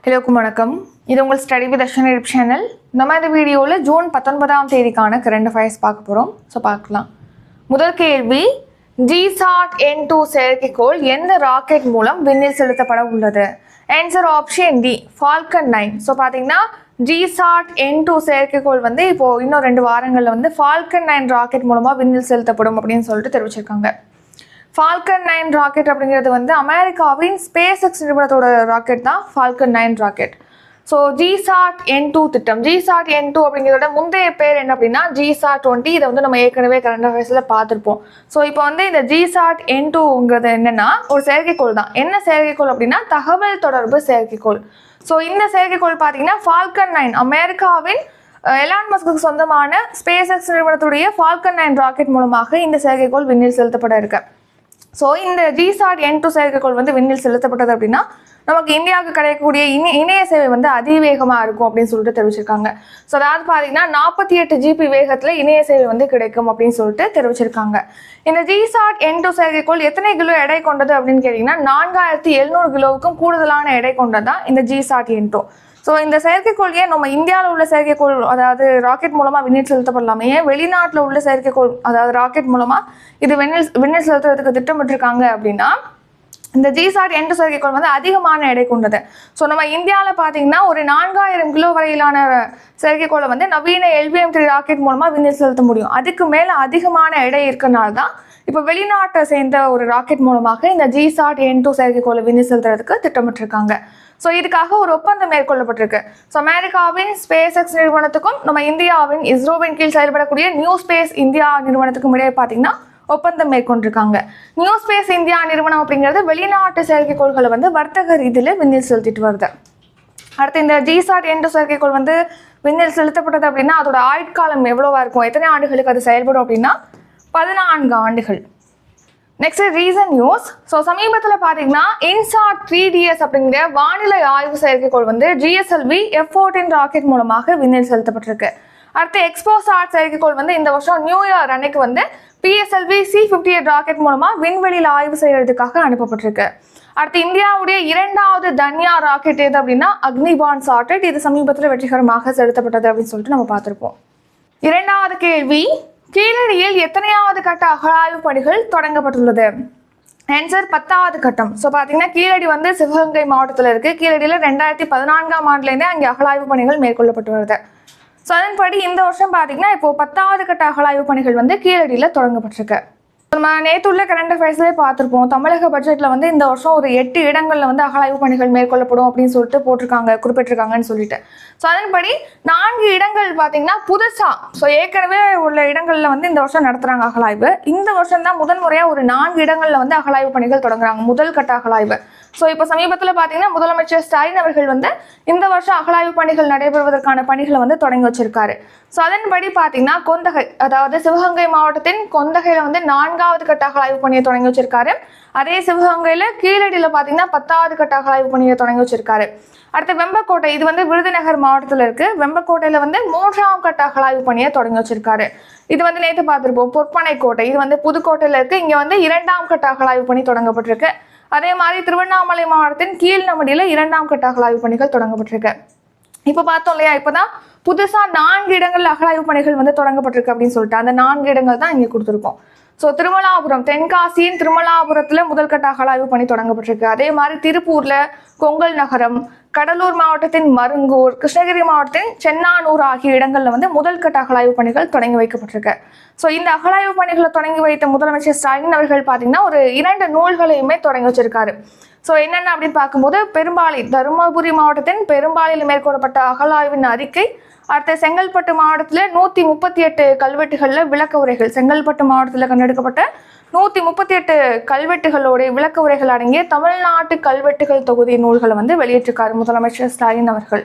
எல்லோருக்கும் வணக்கம். இது உங்கள் ஸ்டடி வித் அஸ்வினி சேனல். நம்ம இந்த வீடியோவில் ஜூன் 19ஆம் தேதிக்கான கரண்ட் அஃபேர்ஸ் பார்க்க போகிறோம். பார்க்கலாம். முதல் கேள்வி, GSAT-N2 செயற்கைக்கோள் எந்த ராக்கெட் மூலம் விண்ணில் செலுத்தப்பட உள்ளது? Answer option D, Falcon 9. பார்த்தீங்கன்னா GSAT-N2 செயற்கைக்கோள் இப்போது இன்னும் 2 வாரங்களில் ஃபால்கன் 9 ராக்கெட் மூலமாக விண்ணில் செலுத்தப்படும் அப்படின்னு சொல்லிட்டு தெரிவிச்சிருக்காங்க. ஃபால்கன் 9 ராக்கெட் அப்படிங்கிறது அமெரிக்காவின் SpaceX நிறுவனத்தோட ராக்கெட் தான் ஃபால்கன் 9 ராக்கெட். GSAT-N2 திட்டம், GSAT-N2 அப்படிங்கிறத முந்தைய பேர் என்ன அப்படின்னா GSAT-20. இதை நம்ம ஏற்கனவே கரண்ட் அஃபேர்ஸில் பார்த்துருப்போம். இப்போ இந்த GSAT-N2ங்கிறது என்னன்னா ஒரு செயற்கைக்கோள் தான். என்ன செயற்கைக்கோள் அப்படின்னா தகவல் தொடர்பு செயற்கைக்கோள். இந்த செயற்கைக்கோள் பார்த்தீங்கன்னா ஃபால்கன் 9 அமெரிக்காவின் எலான் மஸ்க்கு சொந்தமான SpaceX நிறுவனத்துடைய ஃபால்கன் 9 ராக்கெட் மூலமாக இந்த செயற்கைக்கோள் விண்ணில் செலுத்தப்பட இருக்கு. இந்த GSAT-N2 செயற்கைக்கோள் விண்ணில் செலுத்தப்பட்டது அப்படின்னா நமக்கு இந்தியாவுக்கு கிடைக்கக்கூடிய இணைய சேவை அதிவேகமாக இருக்கும் அப்படின்னு சொல்லிட்டு தெரிவிச்சிருக்காங்க. அதாவது பார்த்தீங்கன்னா 48 GB வேகத்தில் இணைய சேவை கிடைக்கும் அப்படின்னு சொல்லிட்டு தெரிவிச்சிருக்காங்க. இந்த GSAT-N2 செயற்கைக்கோள் எத்தனை கிலோ எடை கொண்டது அப்படின்னு கேட்டிங்கன்னா 4700 கிலோவுக்கும் கூடுதலான எடை கொண்டதான் இந்த GSAT-N2. இந்த செயற்கைக்கோள் ஏன் நம்ம இந்தியாவில் உள்ள செயற்கைக்கோள் அதாவது ராக்கெட் மூலமாக விண்ணில் செலுத்தப்படலாமே, ஏன் வெளிநாட்டில் உள்ள செயற்கைக்கோள் அதாவது ராக்கெட் மூலமாக இது விண்ணில் செலுத்துறதுக்கு திட்டமிட்டிருக்காங்க அப்படின்னா இந்த GSAT-N2 செயற்கைக்கோள் அதிகமான எடை கொண்டது. நம்ம இந்தியாவில் பார்த்தீங்கன்னா ஒரு 4000 கிலோ வரையிலான செயற்கைக்கோளை நவீன LVM-3 ராக்கெட் மூலமாக விண்ணில் செலுத்த முடியும். அதுக்கு மேலே அதிகமான எடை இருக்கிறனால தான் இப்போ வெளிநாட்டை சேர்ந்த ஒரு ராக்கெட் மூலமாக இந்த GSAT-N2 செயற்கைக்கோளை விண்ணில் செலுத்துறதுக்கு திட்டமிட்டிருக்காங்க. இதுக்காக ஒரு ஒப்பந்தம் மேற்கொள்ளப்பட்டிருக்கு. அமெரிக்காவின் SpaceX நிறுவனத்துக்கும் நம்ம இந்தியாவின் இஸ்ரோவின் கீழ் செயல்படக்கூடிய நியூ ஸ்பேஸ் இந்தியா நிறுவனத்துக்கும் இடையே பார்த்தீங்கன்னா ஒப்பந்தம் மேற்கொண்டிருக்காங்க. நியூ ஸ்பேஸ் இந்தியா நிறுவனம் அப்படிங்கிறது வெளிநாட்டு செயற்கைக்கோள்களை வர்த்தக ரீதியில் விண்ணில் செலுத்திட்டு வருது. அடுத்து இந்த GSAT-N2 செயற்கைக்கோள் விண்ணில் செலுத்தப்பட்டது அப்படின்னா அதோட ஆயுட்காலம் எவ்வளவா இருக்கும், எத்தனை ஆண்டுகளுக்கு அது செயல்படும் அப்படின்னா 14 ஆண்டுகள். Next reason news. சமீபத்தில் பார்த்தீங்கன்னா INSAT 3DS அப்படிங்கிற வானிலை ஆய்வு செயற்கைக்கோள் GSLV F-14 ராக்கெட் மூலமாக விண்ணில் செலுத்தப்பட்டிருக்கு. அடுத்து எக்ஸ்போசாட் செயற்கைக்கோள் இந்த வருஷம் நியூ இயர் அன்னைக்கு PSLV C-58 ராக்கெட் மூலமாக விண்வெளியில் ஆய்வு செய்யறதுக்காக அனுப்பப்பட்டிருக்கு. அடுத்து இந்தியாவுடைய 2வது தன்யா ராக்கெட் எது அப்படின்னா அக்னிபான் சாட்டலைட். இது சமீபத்தில் வெற்றிகரமாக செலுத்தப்பட்டது அப்படின்னு சொல்லிட்டு நம்ம பார்த்துருப்போம். 2வது கேள்வி, கீழடியில் எத்தனையாவது கட்ட அகழாய்வு பணிகள் தொடங்கப்பட்டுள்ளது? ஆன்சர் 10வது கட்டம். பார்த்தீங்கன்னா கீழடி சிவகங்கை மாவட்டத்தில் இருக்கு. கீழடியில் 2014ஆம் ஆண்டுலேருந்தே அங்கே அகழாய்வு பணிகள் மேற்கொள்ளப்பட்டு வருது. அதன்படி இந்த வருஷம் பார்த்தீங்கன்னா இப்போ 10வது கட்ட அகழாய்வு பணிகள் கீழடியில் தொடங்கப்பட்டிருக்கு. நம்ம நேற்றுள்ள கரண்ட் அஃபேர்ஸ்லேயே பார்த்துருப்போம். தமிழக பட்ஜெட்டில் இந்த வருஷம் ஒரு 8 இடங்களில் அகழாய்வு பணிகள் மேற்கொள்ளப்படும் அப்படின்னு சொல்லிட்டு குறிப்பிட்டிருக்காங்கன்னு சொல்லிட்டு. அதன்படி 4 இடங்கள் பார்த்தீங்கன்னா புதுசாக ஏற்கனவே உள்ள இடங்களில் இந்த வருஷம் நடத்துகிறாங்க அகழாய்வு. இந்த வருஷம் தான் முதல் முறையாக ஒரு 4 இடங்களில் அகழாய்வு பணிகள் தொடங்குறாங்க, முதல் கட்ட அகழாய்வு. இப்போ சமீபத்தில் பார்த்தீங்கன்னா முதலமைச்சர் ஸ்டாலின் அவர்கள் இந்த வருஷம் அகழாய்வு பணிகள் நடைபெறுவதற்கான பணிகளை தொடங்கி வச்சிருக்காரு. அதன்படி பார்த்தீங்கன்னா கொந்தகை அதாவது சிவகங்கை மாவட்டத்தின் கொந்தகையில் 4வது கட்ட அகழாய்வு பணியை தொடங்கி வச்சிருக்காரு. அதே சிவகங்கையில் கீழடியில் பார்த்தீங்கன்னா 10வது கட்ட அகழாய்வு பணியை தொடங்கி வச்சிருக்காரு. அடுத்து வெம்பக்கோட்டை, இது விருதுநகர் மாவட்டத்தில் இருக்கு. வெம்பக்கோட்டையில் 3ஆம் கட்ட அகழாய்வு பணியை தொடங்கி வச்சிருக்காரு. இது நேற்று பார்த்துருப்போம். பொற்பனை கோட்டை, இது புதுக்கோட்டையில் இருக்கு. இங்கே 2ஆம் கட்ட அகழாய்வு பணி தொடங்கப்பட்டிருக்கு. அதே மாதிரி திருவண்ணாமலை மாவட்டத்தின் கீழ்நமடியில் 2ஆம் கட்ட அகழாய்வு பணிகள் தொடங்கப்பட்டிருக்கு. இப்போ பார்த்தோம் இல்லையா, இப்போதான் புதுசாக 4 இடங்கள் அகழாய்வு பணிகள் தொடங்கப்பட்டிருக்கு அப்படின்னு சொல்லிட்டு அந்த 4 இடங்கள் தான் இங்கே கொடுத்துருக்கோம். திருமலாபுரம், தென்காசியின் திருமலாபுரத்தில் முதல் கட்ட அகழாய்வு பணி தொடங்கப்பட்டிருக்கு. அதே மாதிரி திருப்பூர்ல கொங்கல் நகரம், கடலூர் மாவட்டத்தின் மருங்கூர், கிருஷ்ணகிரி மாவட்டத்தின் சென்னானூர் ஆகிய இடங்களில் முதல் கட்ட அகழாய்வு பணிகள் தொடங்கி வைக்கப்பட்டிருக்கு. இந்த அகழாய்வு பணிகளை தொடங்கி வைத்த முதலமைச்சர் ஸ்டாலின் அவர்கள் பார்த்தீங்கன்னா ஒரு 2 நூல்களையுமே தொடங்கி வச்சிருக்காரு. என்னென்ன அப்படின்னு பார்க்கும்போது பெரும்பாலை, தருமபுரி மாவட்டத்தின் பெரும்பாலையில் மேற்கொள்ளப்பட்ட அகழாய்வின் அறிக்கை. அடுத்த செங்கல்பட்டு மாவட்டத்தில் 138 கல்வெட்டுகளில் விளக்க உரைகள், செங்கல்பட்டு மாவட்டத்தில் கண்டெடுக்கப்பட்ட 138 கல்வெட்டுகளோட விளக்க உரைகள் அடங்கிய தமிழ்நாட்டு கல்வெட்டுகள் தொகுதி நூல்களை வெளியிட்டிருக்காரு முதலமைச்சர் ஸ்டாலின் அவர்கள்.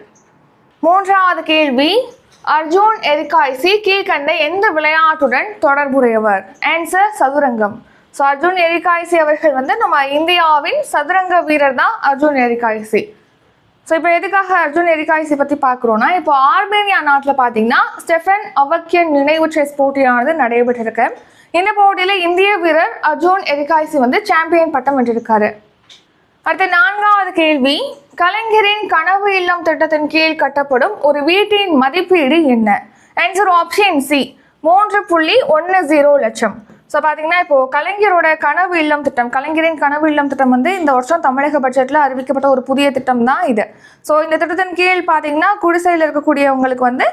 3வது கேள்வி, அர்ஜுன் எரிகாய்சி கீழ்கண்ட எந்த விளையாட்டுடன் தொடர்புடையவர்? ஆன்சர் சதுரங்கம். அர்ஜுன் எரிகாய்சி அவர்கள் நம்ம இந்தியாவின் சதுரங்க வீரர் தான் அர்ஜுன் எரிகாய்சி. இப்போ எதுக்காக அர்ஜுன் எரிகாய்சி பற்றி பார்க்குறோன்னா, இப்போ ஆர்மேனியா நாட்டில் பார்த்தீங்கன்னா ஸ்டெஃபன் அவக்கியன் நினைவு செஸ் போட்டியானது நடைபெற்றிருக்கு. இந்த போட்டியில் இந்திய வீரர் அர்ஜுன் எரிகாய்சி சாம்பியன் பட்டம் வென்றிருக்காரு. அடுத்த 4வது கேள்வி, கலைஞரின் கனவு இல்லம் திட்டத்தின் கீழ் கட்டப்படும் ஒரு வீட்டின் மதிப்பீடு என்ன? ஆன்சர் ஆப்ஷன் சி 3.10 லட்சம். ஸோ பார்த்தீங்கன்னா இப்போ கலைஞரோட கனவு இல்லம் திட்டம், கலைஞரின் கனவு இல்லம் திட்டம் வந்து இந்த வருஷம் தமிழக பட்ஜெட்டில் அறிவிக்கப்பட்ட ஒரு புதிய திட்டம் தான் இது. ஸோ இந்த திட்டத்தின் கீழ் பார்த்தீங்கன்னா குடிசையில் இருக்கக்கூடியவங்களுக்கு வந்து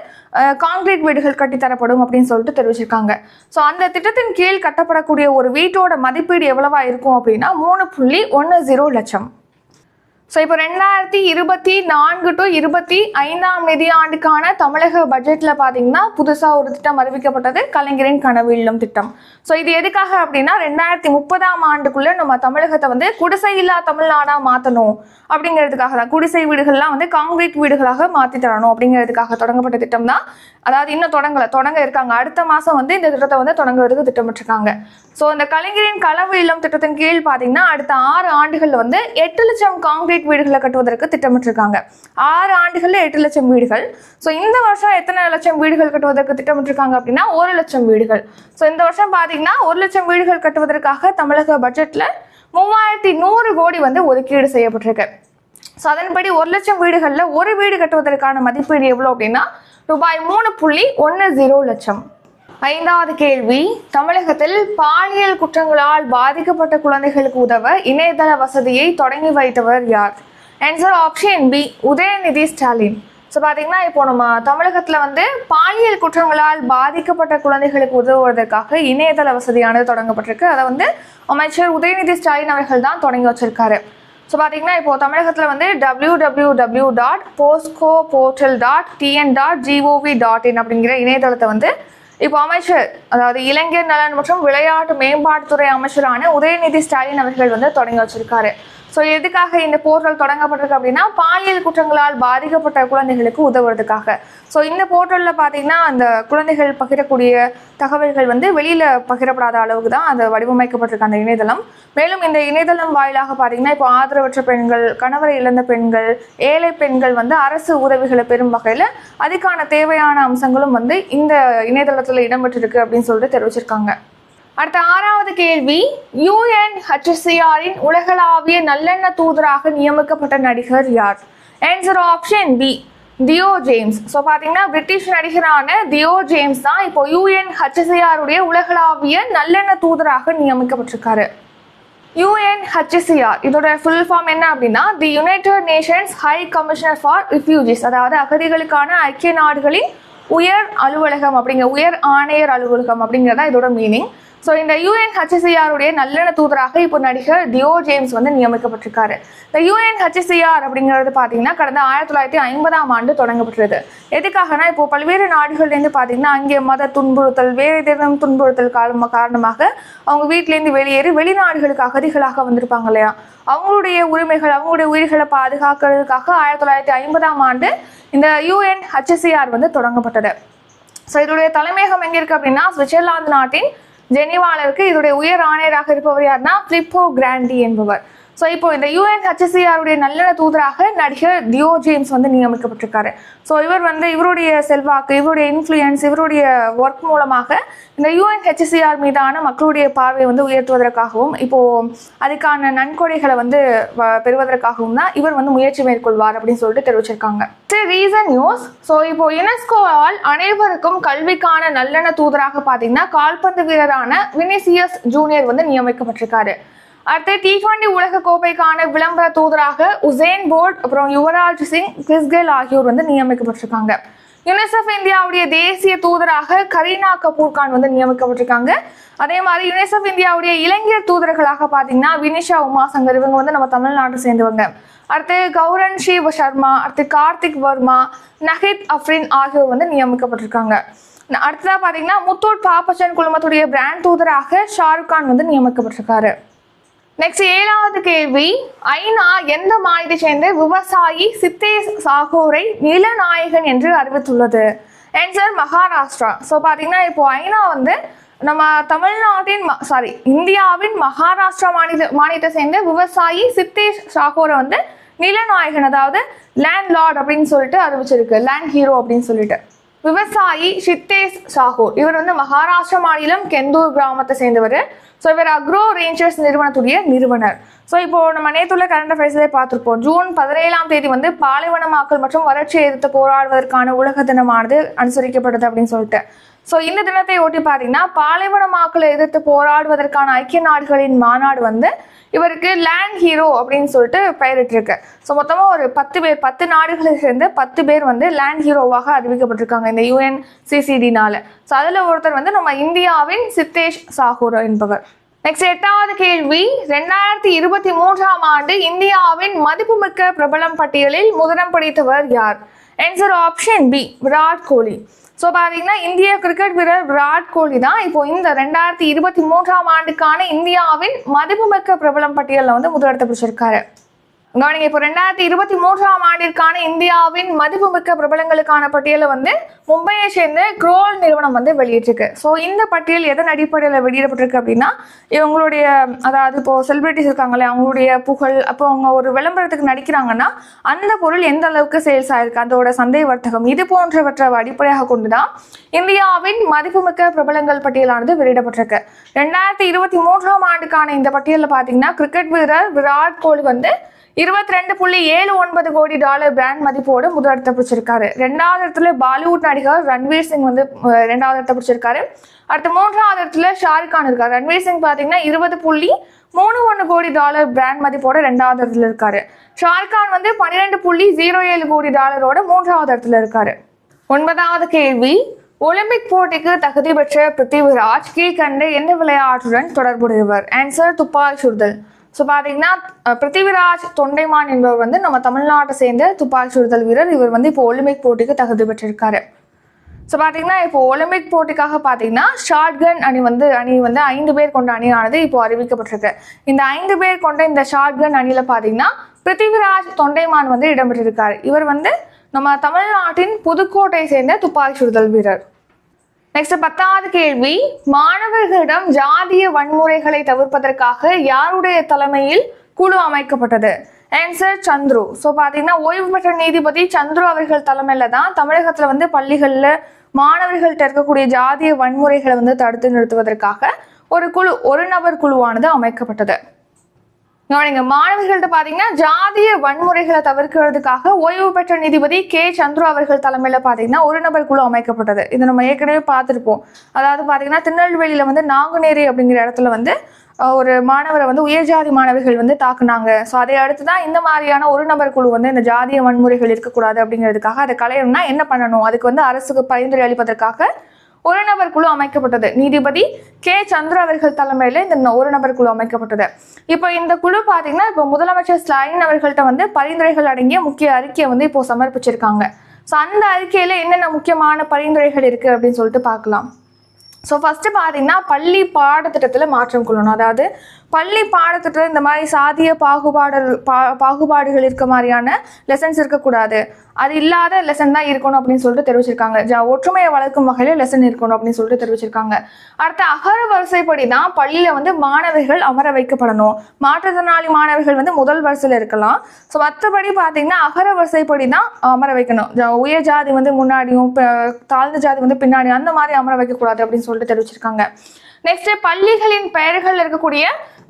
கான்கிரீட் வீடுகள் கட்டித்தரப்படும் அப்படின்னு சொல்லிட்டு தெரிவிச்சிருக்காங்க. ஸோ அந்த திட்டத்தின் கீழ் கட்டப்படக்கூடிய ஒரு வீட்டோட மதிப்பீடு எவ்வளவா இருக்கும் அப்படின்னா 3.10 லட்சம். ஸோ இப்போ 2024 to 25 நிதியாண்டுக்கான தமிழக பட்ஜெட்டில் பார்த்தீங்கன்னா புதுசாக ஒரு திட்டம் அறிவிக்கப்பட்டது, கலைஞரின் கனவு இல்லம் திட்டம். ஸோ இது எதுக்காக அப்படின்னா 2030 நம்ம தமிழகத்தை வந்து குடிசை இல்லா தமிழ்நாடாக மாற்றணும் அப்படிங்கிறதுக்காக தான். குடிசை வீடுகள்லாம் வந்து கான்கிரீட் வீடுகளாக மாற்றி தரணும் அப்படிங்கிறதுக்காக தொடங்கப்பட்ட திட்டம் தான். அதாவது இன்னும் தொடங்க இருக்காங்க. அடுத்த மாதம் வந்து இந்த திட்டத்தை வந்து தொடங்குறதுக்கு திட்டமிட்டிருக்காங்க. ஸோ இந்த கலைஞரின் கனவு இல்லம் திட்டத்தின் கீழ் பார்த்தீங்கன்னா அடுத்த 6 ஆண்டுகளில் வந்து 8 லட்சம் கான்கிரீட் வீடுகளை கட்டுவதற்கு திட்டமிட்டிருக்காங்க. 6 ஆண்டுகளில் 8 லட்சம் வீடுகள். ஸோ இந்த வருஷம் எத்தனை லட்சம் வீடுகள் கட்டுவதற்கு திட்டமிட்டிருக்காங்க அப்படின்னா 1 லட்சம் வீடுகள். ஸோ இந்த வருஷம் பார்த்தீங்கன்னா 1 லட்சம் வீடுகள் கட்டுவதற்காக தமிழக பட்ஜெட்டில் 3100 கோடி வந்து ஒதுக்கீடு செய்யப்பட்டிருக்கு. ஸோ அதன்படி 1 லட்சம் வீடுகளில் ஒரு வீடு கட்டுவதற்கான மதிப்பீடு எவ்வளோ அப்படின்னா ரூபாய் 3.10 லட்சம். 5வது கேள்வி, தமிழகத்தில் பாலியல் குற்றங்களால் பாதிக்கப்பட்ட குழந்தைகளுக்கு உதவ இணையதள வசதியை தொடங்கி வைத்தவர் யார்? Answer option B Udhayanidhi Stalin. So பார்த்தீங்கன்னா இப்போ நம்ம தமிழகத்தில் வந்து பாலியல் குற்றங்களால் பாதிக்கப்பட்ட குழந்தைகளுக்கு உதவுவதற்காக இணையதள வசதியானது தொடங்கப்பட்டிருக்கு. அதை வந்து அமைச்சர் உதயநிதி ஸ்டாலின் அவர்கள் தான் தொடங்கி வச்சிருக்காரு. ஸோ பார்த்தீங்கன்னா இப்போ தமிழகத்தில் வந்து www.postcoportal.tn.gov.in அப்படிங்கிற இணையதளத்தை வந்து இப்போ அமைச்சர், அதாவது இளைஞர் நலன் மற்றும் விளையாட்டு மேம்பாட்டுத்துறை அமைச்சரான உதயநிதி ஸ்டாலின் அவர்கள் வந்து தொடங்கி வச்சிருக்காரு. ஸோ எதுக்காக இந்த போர்ட்டல் தொடங்கப்பட்டிருக்கு அப்படின்னா பாலியல் குற்றங்களால் பாதிக்கப்பட்ட குழந்தைகளுக்கு உதவுறதுக்காக. ஸோ இந்த போர்ட்டலில் பார்த்தீங்கன்னா அந்த குழந்தைகள் பகிரக்கூடிய தகவல்கள் வந்து வெளியில் பகிரப்படாத அளவுக்கு தான் அது வடிவமைக்கப்பட்டிருக்கு அந்த இணையதளம். மேலும் இந்த இணையதளம் வாயிலாக பார்த்தீங்கன்னா இப்போ ஆதரவற்ற பெண்கள், கணவரை இழந்த பெண்கள், ஏழை பெண்கள் வந்து அரசு உதவிகளை பெறும் வகையில் அதுக்கான தேவையான அம்சங்களும் வந்து இந்த இணையதளத்தில் இடம்பெற்றிருக்கு அப்படின்னு சொல்லிட்டு தெரிவிச்சிருக்காங்க. அடுத்த 6வது கேள்வி, UNHCRஇன் உலகளாவிய நல்லெண்ண தூதராக நியமிக்கப்பட்ட நடிகர் யார்? ஆன்சர் ஆப்ஷன் பி தியோ ஜேம்ஸ். ஸோ பார்த்தீங்கன்னா பிரிட்டிஷ் நடிகரான தியோ ஜேம்ஸ் தான் இப்போ UNHCRஉடைய உலகளாவிய நல்லெண்ண தூதராக நியமிக்கப்பட்டிருக்காரு. UNHCR இதோட ஃபுல் ஃபார்ம் என்ன அப்படின்னா தி United Nations high commissioner for refugees, அதாவது அகதிகளுக்கான ஐக்கிய நாடுகளின் உயர் அலுவலகம் உயர் ஆணையர் அலுவலகம் அப்படிங்கிறதா இதோட மீனிங். ஸோ இந்த UNHCRஉடைய நல்லெண்ண தூதராக இப்போ நடிகர் தியோ ஜேம்ஸ் வந்து நியமிக்கப்பட்டிருக்காரு. இந்த UNHCR அப்படிங்கிறது பார்த்தீங்கன்னா கடந்த 1950 தொடங்கப்பட்டது. எதுக்காகனா இப்போ பல்வேறு நாடுகள்லேருந்து பார்த்தீங்கன்னா அங்கே மத துன்புறுத்தல், வேறு ஏதேனும் துன்புறுத்தல் காரணமாக அவங்க வீட்டிலேருந்து வெளியேறி வெளிநாடுகளுக்கு அகதிகளாக வந்திருப்பாங்க இல்லையா, அவங்களுடைய உரிமைகள், அவங்களுடைய உயிர்களை பாதுகாக்கிறதுக்காக 1950 இந்த UNHCR வந்து தொடங்கப்பட்டது. ஸோ இதோடைய தலைமையகம் எங்கே இருக்குது அப்படின்னா சுவிட்சர்லாந்து நாட்டின் ஜெனீவால இருக்கு. இதோடைய உயர் ஆணையராக இருப்பவர் யாருன்னா பிலிப்போ கிராண்டி என்பவர். ஸோ இப்போ இந்த UNHCRஉடைய நல்லெண்ண தூதராக நடிகர் தியோ ஜேம்ஸ் வந்து நியமிக்கப்பட்டிருக்காரு. ஸோ இவர் வந்து இவருடைய செல்வாக்கு, இவருடைய இன்ஃப்ளூயன்ஸ், இவருடைய ஒர்க் மூலமாக இந்த UNHCR மீதான மக்களுடைய பார்வையை வந்து உயர்த்துவதற்காகவும் இப்போ அதுக்கான நன்கொடைகளை வந்து பெறுவதற்காகவும் தான் இவர் வந்து முயற்சி மேற்கொள்வார் அப்படின்னு சொல்லிட்டு தெரிவிச்சிருக்காங்க. Reason news. ஸோ இப்போ யுனெஸ்கோவால் அனைவருக்கும் கல்விக்கான நல்லெண்ண தூதராக பார்த்தீங்கன்னா கால்பந்து வீரரான வினிசியஸ் ஜூனியர் வந்து நியமிக்கப்பட்டிருக்காரு. அடுத்து T20 உலக கோப்பைக்கான விளம்பர தூதராக உசேன் போல்ட், அப்புறம் யுவராஜ் சிங், கிறிஸ் கெயில் ஆகியோர் வந்து நியமிக்கப்பட்டிருக்காங்க. யுனிசெஃப் இந்தியாவுடைய தேசிய தூதராக கரீனா கபூர் கான் வந்து நியமிக்கப்பட்டிருக்காங்க. அதே மாதிரி யுனிசெஃப் இந்தியாவுடைய இளைஞர் தூதர்களாக பார்த்தீங்கன்னா வினிஷா உமாசங்கர், இவங்க வந்து நம்ம தமிழ்நாட்டை சேர்ந்தவங்க. அடுத்து கௌரன் ஷிவ் சர்மா, அடுத்து கார்த்திக் வர்மா, நஹித் அஃப்ரின் ஆகியோர் வந்து நியமிக்கப்பட்டிருக்காங்க. அடுத்ததாக பார்த்தீங்கன்னா முத்தூட் பாப்பச்சன் குழுமத்துடைய பிராண்ட் தூதராக ஷாருக் கான் வந்து நியமிக்கப்பட்டிருக்காரு. நெக்ஸ்ட் 7வது கேள்வி, ஐநா எந்த மாநிலத்தை சேர்ந்த விவசாயி சித்தேஷ் சாகோரை நிலநாயகன் என்று அறிவித்துள்ளது? ஆன்சர் மகாராஷ்டிரா. ஸோ பார்த்தீங்கன்னா இப்போ ஐநா வந்து நம்ம தமிழ்நாட்டின் இந்தியாவின் மகாராஷ்டிரா மாநிலத்தை சேர்ந்த விவசாயி சித்தேஷ் சாகோரை வந்து நிலநாயகன், அதாவது லேண்ட் லார்ட் அப்படின்னு சொல்லிட்டு அறிவிச்சிருக்கு, லேண்ட் ஹீரோ அப்படின்னு சொல்லிட்டு. விவசாயி ஷித்தேஷ் சாகூர். இவர் வந்து மகாராஷ்டிரா மாநிலம் கெந்தூர் கிராமத்தை சேர்ந்தவர். ஸோ இவர் அக்ரோ ரேஞ்சர்ஸ் நிறுவனத்துடைய நிறுவனர். ஸோ இப்போ நம்ம நேற்றுள்ள கரண்ட் அஃபேர்ஸ்லேயே பார்த்துருப்போம். ஜூன் 17 வந்து பாலைவனமாக்கல் மற்றும் வறட்சியை எதிர்த்து போராடுவதற்கான உலக தினமானது அனுசரிக்கப்படுது அப்படின்னு சொல்லிட்டு. ஸோ இந்த தினத்தை ஒட்டி பார்த்தீங்கன்னா பாலைவனமாக்கலை எதிர்த்து போராடுவதற்கான ஐக்கிய நாடுகளின் மாநாடு வந்து இவருக்கு லேண்ட் ஹீரோ அப்படின்னு சொல்லிட்டு பெயரிட்டிருக்கு. ஸோ மொத்தமாக ஒரு 10 நாடுகளை சேர்ந்து 10 பேர் வந்து லேண்ட் ஹீரோவாக அறிவிக்கப்பட்டிருக்காங்க இந்த UNCCD-னால. ஸோ அதில் ஒருத்தர் வந்து நம்ம இந்தியாவின் ஷித்தேஷ் சாகூர் என்பவர். நெக்ஸ்ட் 8வது கேள்வி, 2023 இந்தியாவின் மதிப்புமிக்க பிரபலம் பட்டியலில் முதலிடம் பிடித்தவர் யார்? Answer option B, Virat Kohli. So பார்த்தீங்கன்னா இந்திய கிரிக்கெட் வீரர் விராட் கோலி தான் இப்போ இந்த 2023 இந்தியாவின் மதிப்புமிக்க பிரபலம் பட்டியலில் வந்து முதலிடத்தை பிடிச்சிருக்காரு. கவனிங்க, இப்போ 2023 இந்தியாவின் மதிப்புமிக்க பிரபலங்களுக்கான பட்டியலை வந்து மும்பையை சேர்ந்த க்ரோல் நிறுவனம் வந்து வெளியிட்டிருக்கு. ஸோ இந்த பட்டியல் எதன் அடிப்படையில் வெளியிடப்பட்டிருக்கு அப்படின்னா இவங்களுடைய அதாவது இப்போ செலிபிரிட்டிஸ் இருக்காங்களே அவங்களுடைய புகழ், அப்போ அவங்க ஒரு விளம்பரத்துக்கு நடிக்கிறாங்கன்னா அந்த பொருள் எந்த அளவுக்கு சேல்ஸ் ஆயிருக்கு, அதோட சந்தை வர்த்தகம், இது போன்றவற்றை அடிப்படையாக கொண்டுதான் இந்தியாவின் மதிப்புமிக்க பிரபலங்கள் பட்டியலானது வெளியிடப்பட்டிருக்கு. 2023 இந்த பட்டியலில் பார்த்தீங்கன்னா கிரிக்கெட் வீரர் விராட் கோலி வந்து $22.79 கோடி பிராண்ட் மதிப்போடு முதலிடத்தை பிடிச்சிருக்காரு. 2வது இடத்துல பாலிவுட் நடிகர் ரன்வீர் சிங் வந்து 2வது இடத்தை பிடிச்சிருக்காரு. அடுத்து 3வது இடத்துல ஷாருக் கான் இருக்காரு. ரன்வீர் சிங் பார்த்தீங்கன்னா $20.31 கோடி பிராண்ட் மதிப்போட 2வது இடத்துல இருக்காரு. ஷாருக் கான் வந்து $12.07 கோடி 3வது இடத்துல இருக்காரு. 9வது கேள்வி, ஒலிம்பிக் போட்டிக்கு தகுதி பெற்ற பிருத்திவிராஜ் கீழ்கண்ட எந்த விளையாட்டுடன் தொடர்புடையவர்? ஆன்சர் துப்பாக்கி சுடுதல். ஸோ பார்த்தீங்கன்னா பிருத்திவிராஜ் தொண்டைமான் என்பவர் வந்து நம்ம தமிழ்நாட்டை சேர்ந்த துப்பாக்கி சுடுதல் வீரர். இவர் வந்து இப்போ ஒலிம்பிக் போட்டிக்கு தகுதி பெற்றிருக்காரு. ஸோ பார்த்தீங்கன்னா இப்போ ஒலிம்பிக் போட்டிக்காக பார்த்தீங்கன்னா ஷாட்கன் அணி வந்து 5 பேர் கொண்ட அணியானது இப்போ அறிவிக்கப்பட்டிருக்கு. இந்த 5 பேர் கொண்ட இந்த ஷாட்கன் அணியில் பார்த்தீங்கன்னா பிருத்திவிராஜ் தொண்டைமான் வந்து இடம்பெற்றிருக்காரு. இவர் வந்து நம்ம தமிழ்நாட்டின் புதுக்கோட்டை சேர்ந்த துப்பாக்கி சுடுதல் வீரர். நெக்ஸ்ட் 10வது கேள்வி, மாணவர்களிடம் ஜாதிய வன்முறைகளை தவிர்ப்பதற்காக யாருடைய தலைமையில் குழு அமைக்கப்பட்டது? ஆன்சர் சந்துரு. ஸோ பார்த்தீங்கன்னா ஓய்வு பெற்ற நீதிபதி சந்துரு அவர்கள் தலைமையில தான் தமிழகத்தில் வந்து பள்ளிகளில் மாணவர்கள்ட்ட இருக்கக்கூடிய ஜாதிய வன்முறைகளை வந்து தடுத்து நிறுத்துவதற்காக ஒரு நபர் குழுவானது அமைக்கப்பட்டது. நீங்க மாணவர்கள்ட்ட பாத்தீங்கன்னா ஜாதிய வன்முறைகளை தவிர்க்கிறதுக்காக ஓய்வு பெற்ற நீதிபதி சந்துரு அவர்கள் தலைமையில பாத்தீங்கன்னா ஒரு நபர் குழு அமைக்கப்பட்டது. இதை நம்ம ஏற்கனவே பார்த்துருப்போம். அதாவது பாத்தீங்கன்னா திருநெல்வேலியில வந்து நாங்குநேரி அப்படிங்கிற இடத்துல வந்து ஒரு மாணவரை வந்து உயர்ஜாதி மாணவர்கள் வந்து தாக்குனாங்க. ஸோ அதை அடுத்துதான் இந்த மாதிரியான ஒரு நபர் குழு வந்து இந்த ஜாதிய வன்முறைகள் இருக்கக்கூடாது அப்படிங்கிறதுக்காக அதை களையணும்னா என்ன பண்ணணும், அதுக்கு வந்து அரசுக்கு பரிந்துரை அளிப்பதற்காக ஒரு நபர் குழு அமைக்கப்பட்டது. நீதிபதி சந்துரு அவர்கள் தலைமையில இந்த ஒரு நபர் குழு அமைக்கப்பட்டது. இப்போ இந்த குழு பாத்தீங்கன்னா இப்போ முதலமைச்சர் ஸ்டாலின் அவர்கள்ட்ட வந்து பரிந்துரைகள் அடங்கிய முக்கிய அறிக்கையை வந்து இப்போ சமர்ப்பிச்சிருக்காங்க. ஸோ அந்த அறிக்கையில என்னென்ன முக்கியமான பரிந்துரைகள் இருக்கு அப்படின்னு சொல்லிட்டு பார்க்கலாம். ஸோ ஃபர்ஸ்ட் பார்த்தீங்கன்னா பள்ளி பாடத்திட்டத்தில் மாற்றம் கொள்ளணும். அதாவது பள்ளி பாடத்திட்டத்தில் இந்த மாதிரி சாதிய பாகுபாடுகள் இருக்க மாதிரியான லெசன்ஸ் இருக்கக்கூடாது, அது இல்லாத லெசன் தான் இருக்கணும் அப்படின்னு சொல்லிட்டு தெரிவிச்சிருக்காங்க. ஒற்றுமையை வளர்க்கும் வகையில் லெசன் இருக்கணும் அப்படின்னு சொல்லிட்டு தெரிவிச்சிருக்காங்க. அடுத்த அகர வரிசைப்படி தான் பள்ளியில் வந்து மாணவர்கள் அமர வைக்கப்படணும். மாற்றுத்திறனாளி மாணவர்கள் வந்து முதல் வரிசையில் இருக்கலாம். ஸோ மற்றபடி பார்த்தீங்கன்னா அகர வரிசைப்படி தான் அமர வைக்கணும். உயர் ஜாதி வந்து முன்னாடியும் தாழ்ந்த ஜாதி வந்து பின்னாடியும் அந்த மாதிரி அமர வைக்கக்கூடாது அப்படின்னு சொல்லிட்டு தெரிவிச்சிருக்காங்க. நெக்ஸ்ட் பள்ளிகளின் பெயர்கள் இருக்கக்கூடிய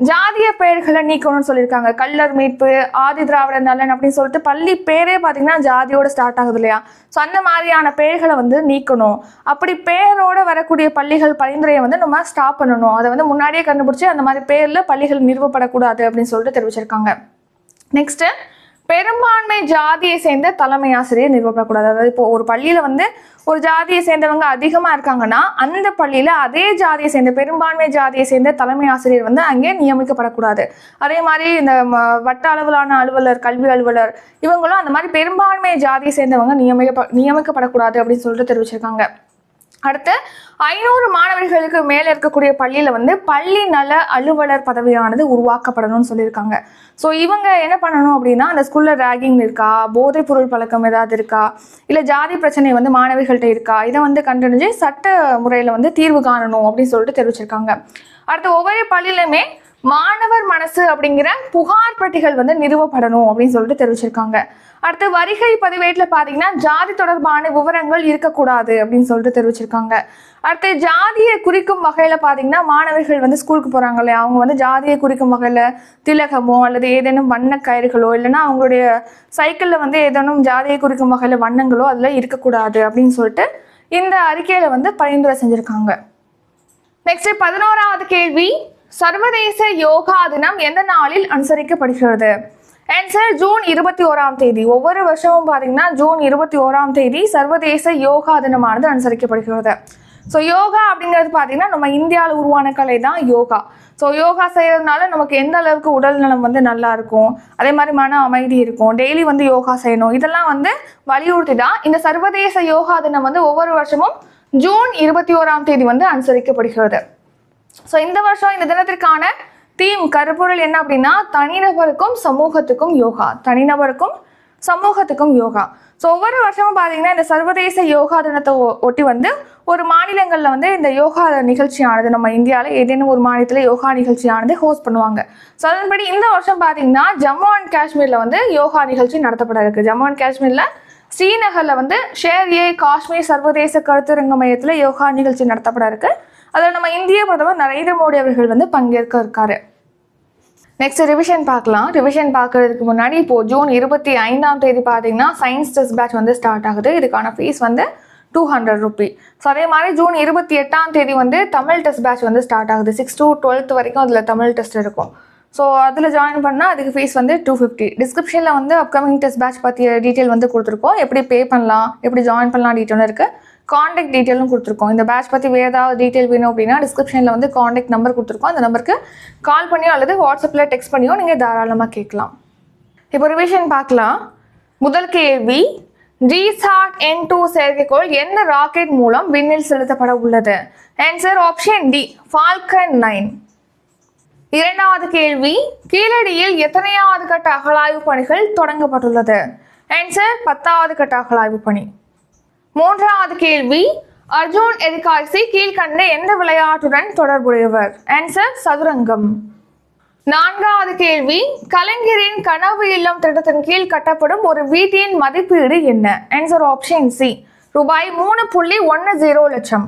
ஜாதிய பெயர்களை நீக்கணும்னு சொல்லியிருக்காங்க. கள்ளர் மீட்பு, ஆதி திராவிடர் நலன் அப்படின்னு சொல்லிட்டு பள்ளி பேரே பார்த்தீங்கன்னா ஜாதியோட ஸ்டார்ட் ஆகுது இல்லையா? ஸோ அந்த மாதிரியான பெயர்களை வந்து நீக்கணும். அப்படி பெயரோட வரக்கூடிய பள்ளிகள் பரிந்துரையை வந்து நம்ம ஸ்டாப் பண்ணணும். அதை வந்து முன்னாடியே கண்டுபிடிச்சி அந்த மாதிரி பேரில் பள்ளிகள் நிறுவப்படக்கூடாது அப்படின்னு சொல்லிட்டு தெரிவிச்சிருக்காங்க. நெக்ஸ்ட் பெரும்பான்மை ஜாதியை சேர்ந்த தலைமை ஆசிரியர் நிறுவப்படக்கூடாது. அதாவது இப்போ ஒரு பள்ளியில வந்து ஒரு ஜாதியை சேர்ந்தவங்க அதிகமா இருக்காங்கன்னா அந்த பள்ளியில அதே ஜாதியை சேர்ந்த பெரும்பான்மை ஜாதியை சேர்ந்த தலைமை ஆசிரியர் வந்து அங்கே நியமிக்கப்படக்கூடாது. அதே மாதிரி இந்த வட்ட அளவிலான அலுவலர், கல்வி அலுவலர் இவங்களும் அந்த மாதிரி பெரும்பான்மை ஜாதியை சேர்ந்தவங்க நியமிக்கப்படக்கூடாது அப்படின்னு சொல்லிட்டு தெரிவிச்சிருக்காங்க. அடுத்து 500 மாணவர்களுக்கு மேல இருக்கக்கூடிய பள்ளியில வந்து பள்ளி நல அலுவலர் பதவியானது உருவாக்கப்படணும்னு சொல்லியிருக்காங்க. ஸோ இவங்க என்ன பண்ணணும் அப்படின்னா அந்த ஸ்கூல்ல ரேகிங் இருக்கா, போதைப் பொருள் பழக்கம் ஏதாவது இருக்கா, இல்லை ஜாதி பிரச்சனை வந்து மாணவர்கள்ட்ட இருக்கா, இதை வந்து கண்டறிஞ்சு சட்ட முறையில வந்து தீர்வு காணணும் அப்படின்னு சொல்லிட்டு தெரிவிச்சிருக்காங்க. அடுத்து ஒவ்வொரு பள்ளியிலுமே மாணவர் மனசு அப்படிங்கிற புகார் பெட்டிகள் வந்து நிறுவப்படணும் அப்படின்னு சொல்லிட்டு தெரிவிச்சிருக்காங்க. அடுத்து வருகை பதிவேட்டில் பார்த்தீங்கன்னா ஜாதி தொடர்பான விவரங்கள் இருக்கக்கூடாது அப்படின்னு சொல்லிட்டு தெரிவிச்சிருக்காங்க. அடுத்து ஜாதியை குறிக்கும் வகையில் பார்த்தீங்கன்னா மாணவர்கள் வந்து ஸ்கூலுக்கு போகிறாங்க இல்லையா, அவங்க வந்து ஜாதியை குறிக்கும் வகையில் திலகமோ அல்லது ஏதேனும் வண்ண கயிறுகளோ இல்லைன்னா அவங்களுடைய சைக்கிளில் வந்து ஏதேனும் ஜாதியை குறிக்கும் வகையில் வண்ணங்களோ அதில் இருக்கக்கூடாது அப்படின்னு சொல்லிட்டு இந்த அறிக்கையில் வந்து பரிந்துரை செஞ்சுருக்காங்க. நெக்ஸ்ட் 11வது கேள்வி, சர்வதேச யோகா தினம் எந்த நாளில் அனுசரிக்கப்படுகிறது? ஆன்சர் ஜூன் 21ஆம் தேதி. ஒவ்வொரு வருஷமும் பார்த்தீங்கன்னா ஜூன் 21ஆம் தேதி சர்வதேச யோகா தினமானது அனுசரிக்கப்படுகிறது. ஸோ யோகா அப்படிங்கிறது பார்த்தீங்கன்னா நம்ம இந்தியாவில் உருவான கலை தான் யோகா. ஸோ யோகா செய்யறதுனால நமக்கு எந்த அளவுக்கு உடல் நலம் வந்து நல்லா இருக்கும், அதே மாதிரி மன அமைதி இருக்கும், டெய்லி வந்து யோகா செய்யணும், இதெல்லாம் வந்து வலியுறுத்தி தான் இந்த சர்வதேச யோகா தினம் வந்து ஒவ்வொரு வருஷமும் ஜூன் 21ஆம் தேதி வந்து அனுசரிக்கப்படுகிறது. ஸோ இந்த வருஷம் இந்த தினத்திற்கான தீம் கருப்பொருள் என்ன அப்படின்னா தனிநபருக்கும் சமூகத்துக்கும் யோகா, தனிநபருக்கும் சமூகத்துக்கும் யோகா. ஸோ ஒவ்வொரு வருஷமும் பார்த்தீங்கன்னா இந்த சர்வதேச யோகா தினத்தை ஒட்டி வந்து ஒரு மாநிலங்களில் வந்து இந்த யோகா நிகழ்ச்சியானது, நம்ம இந்தியாவில் ஏதேனும் ஒரு மாநிலத்தில் யோகா நிகழ்ச்சியானது ஹோஸ்ட் பண்ணுவாங்க. ஸோ அதன்படி இந்த வருஷம் பார்த்தீங்கன்னா ஜம்மு அண்ட் காஷ்மீரில் வந்து யோகா நிகழ்ச்சி நடத்தப்பட இருக்கு. ஜம்மு அண்ட் காஷ்மீரில் ஸ்ரீநகரில் வந்து ஷேர்-ஏ-காஷ்மீர் சர்வதேச கருத்தரங்க மையத்தில் யோகா நிகழ்ச்சி நடத்தப்பட இருக்கு. அதில் நம்ம இந்திய பிரதமர் நரேந்திர மோடி அவர்கள் வந்து பங்கேற்க இருக்காரு. நெக்ஸ்ட் ரிவிஷன் பார்க்கலாம். ரிவிஷன் பார்க்கறதுக்கு முன்னாடி இப்போ ஜூன் 25ஆம் தேதி பார்த்தீங்கன்னா சயின்ஸ் டெஸ்ட் பேட்ச் வந்து ஸ்டார்ட் ஆகுது. இதுக்கான ஃபீஸ் வந்து 200 ரூபி. ஸோ அதே மாதிரி ஜூன் 28ஆம் தேதி வந்து தமிழ் டெஸ்ட் பேட்ச் வந்து ஸ்டார்ட் ஆகுது. 6 to 12th வரைக்கும் அதில் தமிழ் டெஸ்ட் இருக்கும். ஸோ அதில் ஜாயின் பண்ணால் அதுக்கு ஃபீஸ் வந்து 250. டிஸ்கிரிப்ஷனில் வந்து அப்கமிங் டெஸ்ட் பேட்ச் பற்றிய டீட்டெயில் வந்து கொடுத்துருக்கோம். எப்படி பே பண்ணலாம், எப்படி ஜாயின் பண்ணலாம் டீட்டெயிலும் இருக்குது. காண்டாக்ட் டீட்டெயிலும் கொடுத்துருக்கோம். இந்த பேட்ச் பற்றி வேறு ஏதாவது டீட்டெயில் வேணும் அப்படின்னா டிஸ்கிரிப்ஷனில் வந்து காண்டாக்ட் நம்பர் கொடுத்துருக்கோம். அந்த நம்பருக்கு கால் பண்ணியோ அல்லது வாட்ஸ்அப்பில் டெக்ஸ்ட் பண்ணியோ நீங்கள் தாராளமாக கேட்கலாம். இப்போ ரிவிஷன் பார்க்கலாம். முதல் கேள்வி, ஜிசாட் N2 செயற்கைக்கோள் எந்த ராக்கெட் மூலம் விண்ணில் செலுத்தப்பட உள்ளது? Answer option D, Falcon 9. இரண்டாவது கேள்வி, கீழடியில் எத்தனையாவது கட்ட அகழாய்வு பணிகள் தொடங்கப்பட்டுள்ளது? ஆன்சர் 10வது கட்ட அகழாய்வு பணி. மூன்றாவது கேள்வி, அர்ஜுன் எரிகாய்சி கீழ்கண்ட எந்த விளையாட்டுடன் தொடர்புடையவர்? ஆன்சர் சதுரங்கம். நான்காவது கேள்வி, கலைஞரின் கனவு இல்லம் திட்டத்தின் கீழ் கட்டப்படும் ஒரு வீட்டின் மதிப்பீடு என்ன? ஆன்சர் ஆப்ஷன் சி, ரூபாய் 3.10 லட்சம்.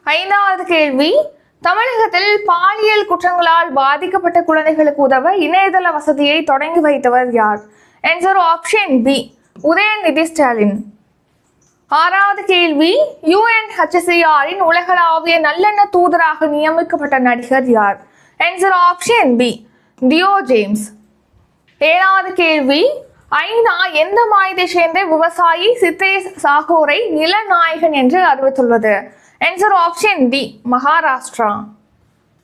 ஐந்தாவது கேள்வி, தமிழகத்தில் பாலியல் குற்றங்களால் பாதிக்கப்பட்ட குழந்தைகளுக்கு உதவ இணையதள வசதியை தொடங்கி வைத்தவர் யார்? Answer option B, Udhayanidhi Stalin. ஆறாவது கேள்வி, UNHCRஇன் உலகளாவிய நல்லெண்ண தூதராக நியமிக்கப்பட்ட நடிகர் யார்? Answer option B, Theo James. ஏழாவது கேள்வி, ஐநா எந்த மாநிலத்தை சேர்ந்த விவசாயி சித்தேஷ் சாகோரை நிலநாயகன் என்று அறிவித்துள்ளது? Answer option D, Maharashtra.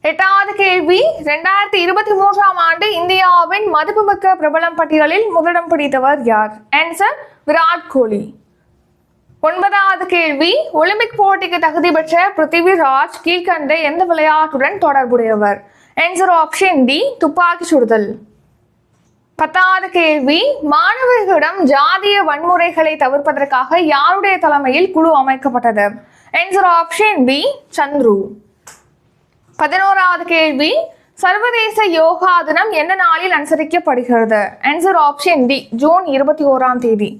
எட்டாவது கேள்வி, 2023ஆம் ஆண்டு இந்தியாவின் மதிப்புமிக்க பிரபலம் பட்டியலில் முதலிடம் பிடித்தவர் யார்? ஆன்சர் விராட் கோலி. ஒன்பதாவது கேள்வி, ஒலிம்பிக் போட்டிக்கு தகுதி பெற்ற பிருத்திவிராஜ் கீழ்கண்ட எந்த விளையாட்டுடன் தொடர்புடையவர்? ஆன்சர் ஆப்ஷன் டி, துப்பாக்கி சுடுதல். 10வது கேள்வி, மாணவர்களிடம் ஜாதிய வன்முறைகளை தவிர்ப்பதற்காக யாருடைய தலைமையில் குழு அமைக்கப்பட்டது? Answer option B, Chandru. 11வது கேள்வி, சர்வதேச யோகா தினம் எந்த நாளில் அனுசரிக்கப்படுகிறது? ஆன்சர் ஆப்ஷன் டி, ஜூன் 21ஆம் தேதி.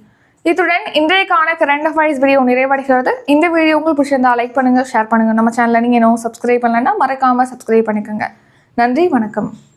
இத்துடன் இன்றைக்கான கரண்ட் அஃபேர்ஸ் வீடியோ நிறைவடைகிறது. இந்த வீடியோ உங்களுக்கு பிடிச்சிருந்தா லைக் பண்ணுங்க, ஷேர் பண்ணுங்க. நம்ம சேனலை நீங்கள் இன்னும் சப்ஸ்கிரைப் பண்ணலன்னா மறக்காம சப்ஸ்கிரைப் பண்ணிக்கோங்க. நன்றி, வணக்கம்.